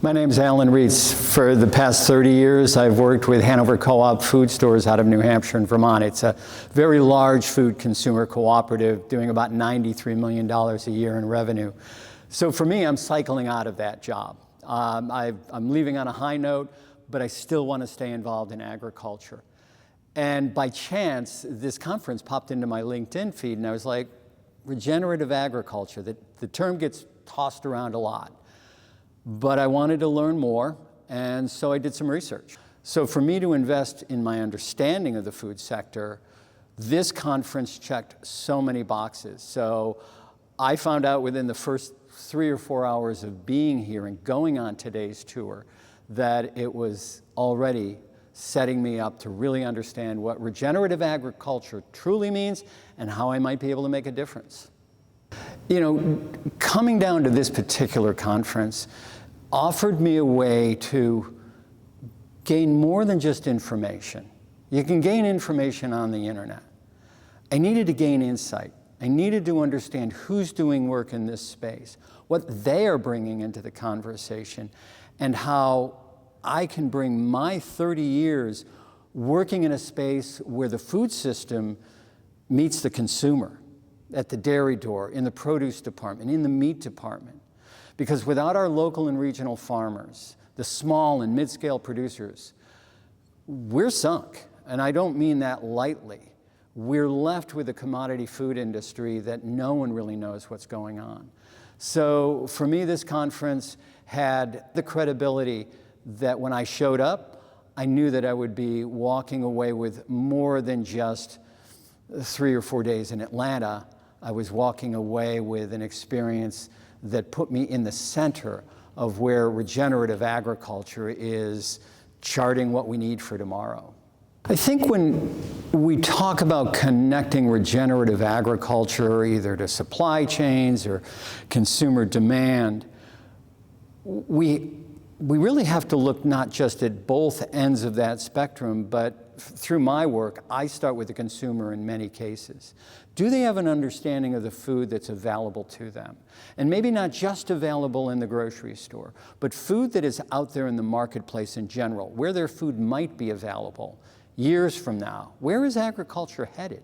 My name's Allan Reetz. For the past 30 years, I've worked with Hanover Co-op food stores out of New Hampshire and Vermont. It's a very large food consumer cooperative doing about $93 million a year in revenue. So for me, I'm cycling out of that job. I'm leaving on a high note, but I still want to stay involved in agriculture. And by chance, this conference popped into my LinkedIn feed, and I was like, regenerative agriculture, the term gets tossed around a lot. But I wanted to learn more, and so I did some research. So for me to invest in my understanding of the food sector, this conference checked so many boxes. So I found out within the first 3 or 4 hours of being here and going on today's tour that it was already setting me up to really understand what regenerative agriculture truly means and how I might be able to make a difference. You know, coming down to this particular conference offered me a way to gain more than just information. You can gain information on the internet. I needed to gain insight. I needed to understand who's doing work in this space, what they are bringing into the conversation, and how I can bring my 30 years working in a space where the food system meets the consumer, at the dairy door, in the produce department, in the meat department. Because without our local and regional farmers, the small and mid-scale producers, we're sunk. And I don't mean that lightly. We're left with a commodity food industry that no one really knows what's going on. So for me, this conference had the credibility that when I showed up, I knew that I would be walking away with more than just 3 or 4 days in Atlanta. I was walking away with an experience that put me in the center of where regenerative agriculture is charting what we need for tomorrow. I think when we talk about connecting regenerative agriculture either to supply chains or consumer demand, we really have to look not just at both ends of that spectrum, but through my work, I start with the consumer in many cases. Do they have an understanding of the food that's available to them? And maybe not just available in the grocery store, but food that is out there in the marketplace in general, where their food might be available years from now. Where is agriculture headed?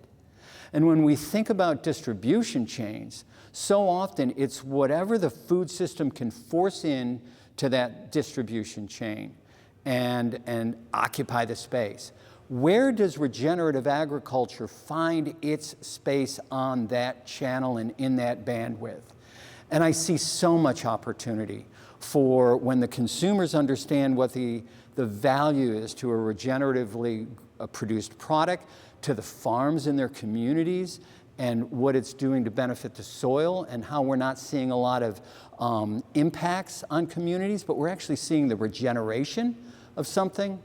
And when we think about distribution chains, so often it's whatever the food system can force in to that distribution chain and occupy the space. Where does regenerative agriculture find its space on that channel and in that bandwidth? And I see so much opportunity for when the consumers understand what the value is to a regeneratively produced product, to the farms in their communities, and what it's doing to benefit the soil, and how we're not seeing a lot of impacts on communities, but we're actually seeing the regeneration of something.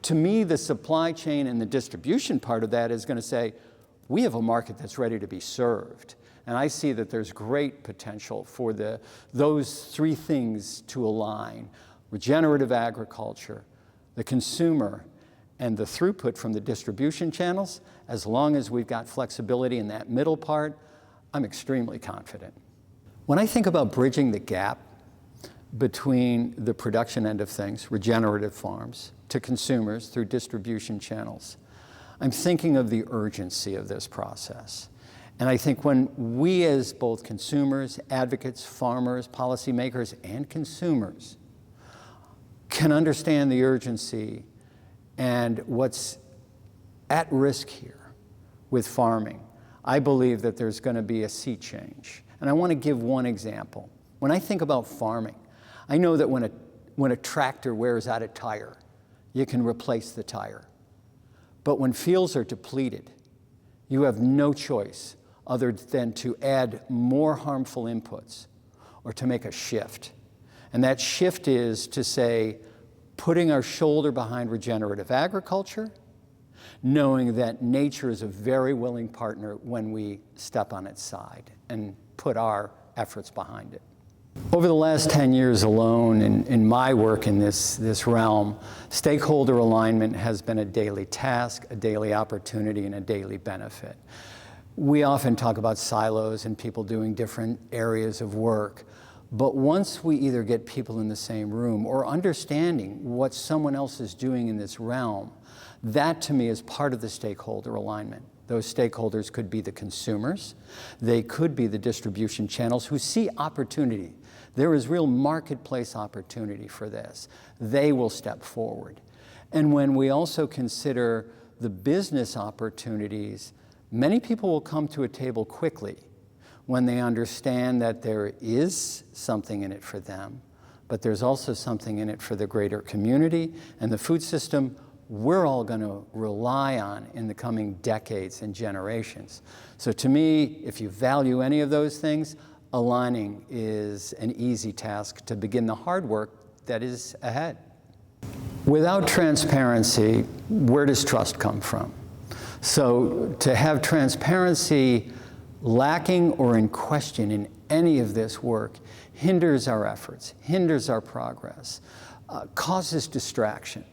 To me, the supply chain and the distribution part of that is going to say, we have a market that's ready to be served. And I see that there's great potential for those three things to align: regenerative agriculture, the consumer, and the throughput from the distribution channels. As long as we've got flexibility in that middle part, I'm extremely confident. When I think about bridging the gap between the production end of things, regenerative farms, to consumers through distribution channels, I'm thinking of the urgency of this process. And I think when we as both consumers, advocates, farmers, policymakers, and consumers can understand the urgency and what's at risk here with farming, I believe that there's going to be a sea change. And I want to give one example. When I think about farming, I know that when a tractor wears out a tire, you can replace the tire. But when fields are depleted, you have no choice other than to add more harmful inputs or to make a shift. And that shift is to say, putting our shoulder behind regenerative agriculture, knowing that nature is a very willing partner when we step on its side and put our efforts behind it. Over the last 10 years alone, in my work in this realm, stakeholder alignment has been a daily task, a daily opportunity, and a daily benefit. We often talk about silos and people doing different areas of work, But once we either get people in the same room or understanding what someone else is doing in this realm, that to me is part of the stakeholder alignment. Those stakeholders could be the consumers, they could be the distribution channels who see opportunity. There is real marketplace opportunity for this. They will step forward. And when we also consider the business opportunities, many people will come to a table quickly when they understand that there is something in it for them, but there's also something in it for the greater community and the food system we're all going to rely on in the coming decades and generations. So to me, if you value any of those things, aligning is an easy task to begin the hard work that is ahead. Without transparency, where does trust come from? So to have transparency lacking or in question in any of this work hinders our efforts, hinders our progress, causes distraction.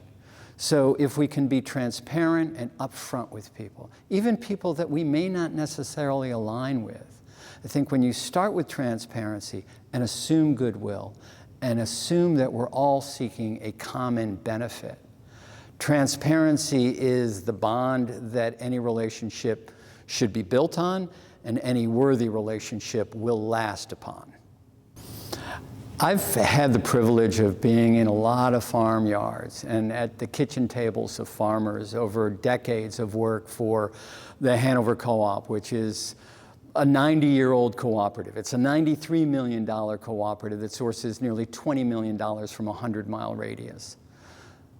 So if we can be transparent and upfront with people, even people that we may not necessarily align with, I think when you start with transparency and assume goodwill and assume that we're all seeking a common benefit, transparency is the bond that any relationship should be built on and any worthy relationship will last upon. I've had the privilege of being in a lot of farmyards and at the kitchen tables of farmers over decades of work for the Hanover Co-op, which is a 90-year-old cooperative. It's a $93 million cooperative that sources nearly $20 million from a 100-mile radius.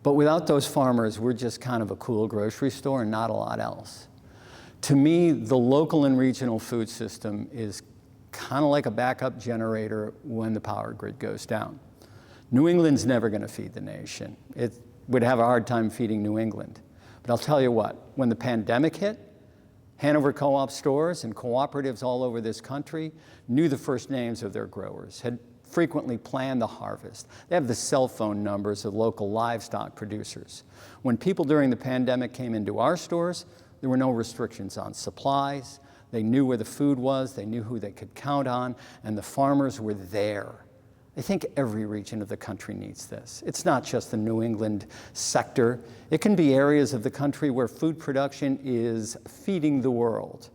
But without those farmers, we're just kind of a cool grocery store and not a lot else. To me, the local and regional food system is kind of like a backup generator when the power grid goes down. New England's never going to feed the nation. It would have a hard time feeding New England. But I'll tell you what, when the pandemic hit, Hanover Co-op stores and cooperatives all over this country knew the first names of their growers, had frequently planned the harvest. They have the cell phone numbers of local livestock producers. When people during the pandemic came into our stores, there were no restrictions on supplies. They knew where the food was, they knew who they could count on, and the farmers were there. I think every region of the country needs this. It's not just the New England sector. It can be areas of the country where food production is feeding the world.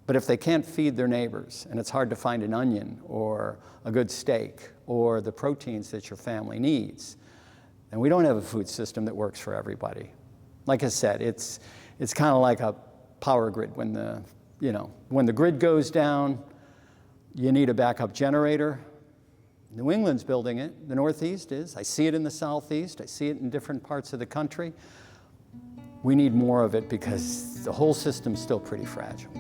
But if they can't feed their neighbors, and it's hard to find an onion or a good steak or the proteins that your family needs, then we don't have a food system that works for everybody. Like I said, it's kind of like a power grid. When the grid goes down, you need a backup generator. New England's building it, the Northeast is. I see it in the Southeast, I see it in different parts of the country. We need more of it because the whole system's still pretty fragile.